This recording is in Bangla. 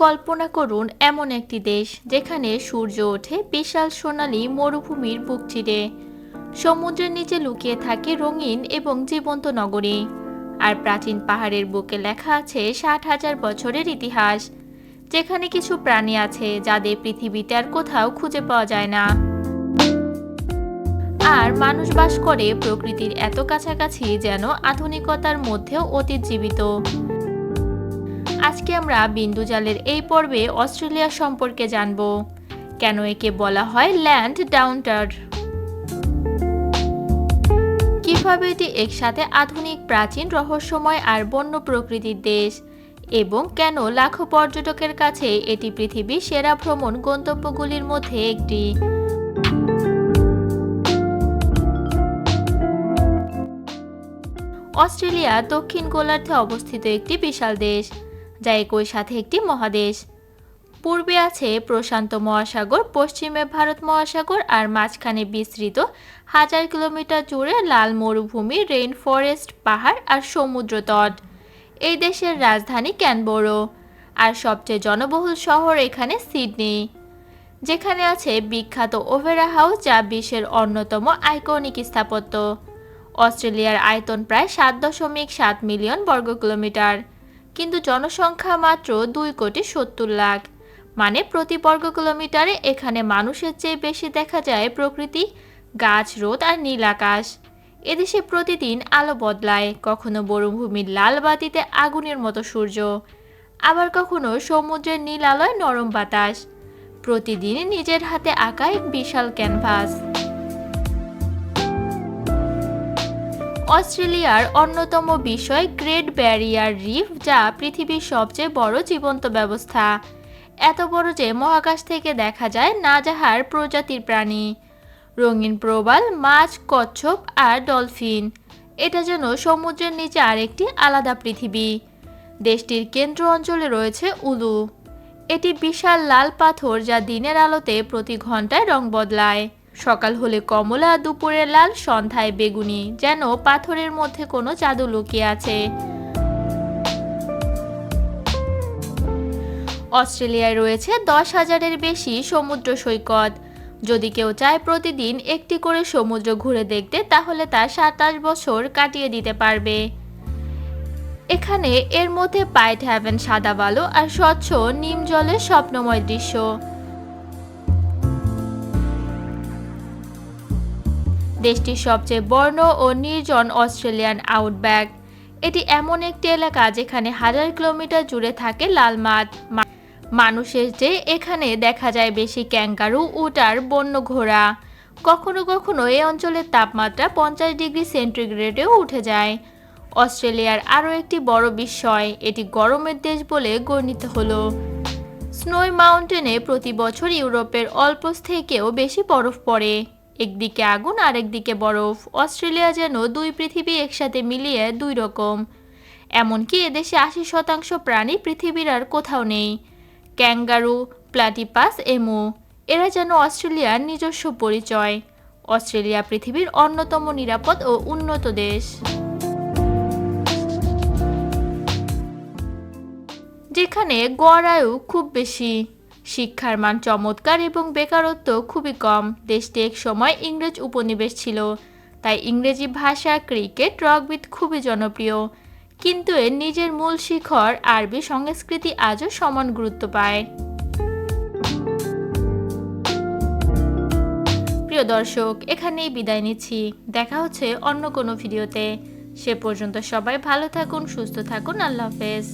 কল্পনা করুন এমন একটি দেশ যেখানে সূর্য ওঠে বিশাল সোনালী মরুভূমির বুক চিরে। সমুদ্রের নিচে লুকিয়ে থাকে রঙিন এবং জীবন্ত নগরী, আর প্রাচীন পাহাড়ের বুকে লেখা আছে 60,000 বছরের ইতিহাস। যেখানে কিছু প্রাণী আছে যাদের পৃথিবীতে আর কোথাও খুঁজে পাওয়া যায় না, আর মানুষ বাস করে প্রকৃতির এত কাছাকাছি যেন আধুনিকতার মধ্যেও অতীত জীবিত। আজকে আমরা বিন্দুজালের এই পর্বে অস্ট্রেলিয়া সম্পর্কে জানব, কেন একে বলা হয় ল্যান্ড ডাউনটার, কিভাবে এটি একসাথে আধুনিক, প্রাচীন, রহস্যময় আর বন্য প্রকৃতির দেশ, এবং কেন লাখো পর্যটকের কাছে এটি পৃথিবীর সেরা ভ্রমণ গন্তব্যগুলির মধ্যে একটি। অস্ট্রেলিয়া দক্ষিণ গোলার্ধে অবস্থিত একটি বিশাল দেশ, যা একই সাথে একটি মহাদেশ। পূর্বে আছে প্রশান্ত মহাসাগর, পশ্চিমে ভারত মহাসাগর, আর মাঝখানে বিস্তৃত 1000 কিলোমিটার জুড়ে লাল মরুভূমি, রেইন ফরেস্ট, পাহাড় আর সমুদ্র তট। এই দেশের রাজধানী ক্যানবেরা, আর সবচেয়ে জনবহুল শহর এখানে সিডনি, যেখানে আছে বিখ্যাত ওপেরা হাউস, যা বিশ্বের অন্যতম আইকনিক স্থাপত্য। অস্ট্রেলিয়ার আয়তন প্রায় 7.7 মিলিয়ন বর্গ কিলোমিটার, কিন্তু জনসংখ্যা মাত্র 2,70,00,000। মানে প্রতি বর্গ কিলোমিটারে এখানে মানুষের চেয়ে বেশি দেখা যায় প্রকৃতি, গাছ, রোদ আর নীল আকাশ। এদেশে প্রতিদিন আলো বদলায়, কখনো মরুভূমির লাল বাতিতে আগুনের মতো সূর্য, আবার কখনো সমুদ্রের নীল আলোয় নরম বাতাস। প্রতিদিন নিজের হাতে আঁকা এক বিশাল ক্যানভাস। অস্ট্রেলিয়ার অন্যতম বিষয় গ্রেট ব্যারিয়ার রিফ, যা পৃথিবীর সবচেয়ে বড় জীবন্ত ব্যবস্থা। এত বড় যে মহাকাশ থেকে দেখা যায় না যাহার প্রজাতির প্রাণী, রঙিন প্রবাল, মাছ, কচ্ছপ আর ডলফিন। এটা যেন সমুদ্রের নিচে আরেকটি আলাদা পৃথিবী। দেশটির কেন্দ্র অঞ্চলে রয়েছে উলু। এটি বিশাল লাল পাথর যা দিনের আলোতে প্রতি ঘন্টায় রং বদলায়। সকাল হলে কমলা, দুপুরে লাল, সন্ধ্যায় বেগুনি, যেন পাথরের মধ্যে কোনো জাদু লুকিয়ে আছে। অস্ট্রেলিয়ায় রয়েছে 10,000-এর বেশি সমুদ্র সৈকত। যদি কেউ চায় প্রতিদিন একটি করে সমুদ্র ঘুরে দেখতে, তাহলে তার 27 বছর কাটিয়ে দিতে পারবে। এখানে এর মধ্যে পাইট হ্যাভেন, সাদা বালু আর স্বচ্ছ নিম জলের স্বপ্নময় দৃশ্য। দেশটির সবচেয়ে বর্ণ ও নির্জন অস্ট্রেলিয়ান আউটব্যাক। এটি এমন একটি এলাকা যেখানে 1000 কিলোমিটার জুড়ে থাকে লাল মাঠ। মানুষের চেয়ে এখানে দেখা যায় বেশি ক্যাঙ্গারু, উট আর বন্য ঘোড়া। কখনো কখনো এই অঞ্চলের তাপমাত্রা 50 ডিগ্রি সেন্টিগ্রেডেও উঠে যায়। অস্ট্রেলিয়ার আরও একটি বড় বিস্ময়, এটি গরমের দেশ বলে গণিত হলো। স্নোই মাউন্টেনে প্রতি বছর ইউরোপের অল্পস থেকেও বেশি বরফ পড়ে। একদিকে আগুন আর একদিকে বরফ। অস্ট্রেলিয়া যেন দুই পৃথিবী একসাথে মিলিয়ে দুই রকম। এমনকি এদেশে 80% প্রাণী পৃথিবীর আর কোথাও নেই। ক্যাঙ্গারু, প্লাটিপাস, এমু, এরা যেন অস্ট্রেলিয়ার নিজস্ব পরিচয়। অস্ট্রেলিয়া পৃথিবীর অন্যতম নিরাপদ ও উন্নত দেশ, যেখানে গড় আয়ু খুব বেশি, শিক্ষার মান চমৎকার এবং বেকারত্ব খুবই কম। দেশটি এক সময় ইংরেজ উপনিবেশ ছিল, তাই ইংরেজি ভাষা, ক্রিকেট, রগবি খুবই জনপ্রিয়। কিন্তু এর নিজের মূল শিখর আরবি সংস্কৃতি আজও সমান গুরুত্ব পায়। প্রিয় দর্শক, এখানেই বিদায় নিচ্ছি। দেখা হচ্ছে অন্য কোনো ভিডিওতে। সে পর্যন্ত সবাই ভালো থাকুন, সুস্থ থাকুন। আল্লাহ হাফেজ।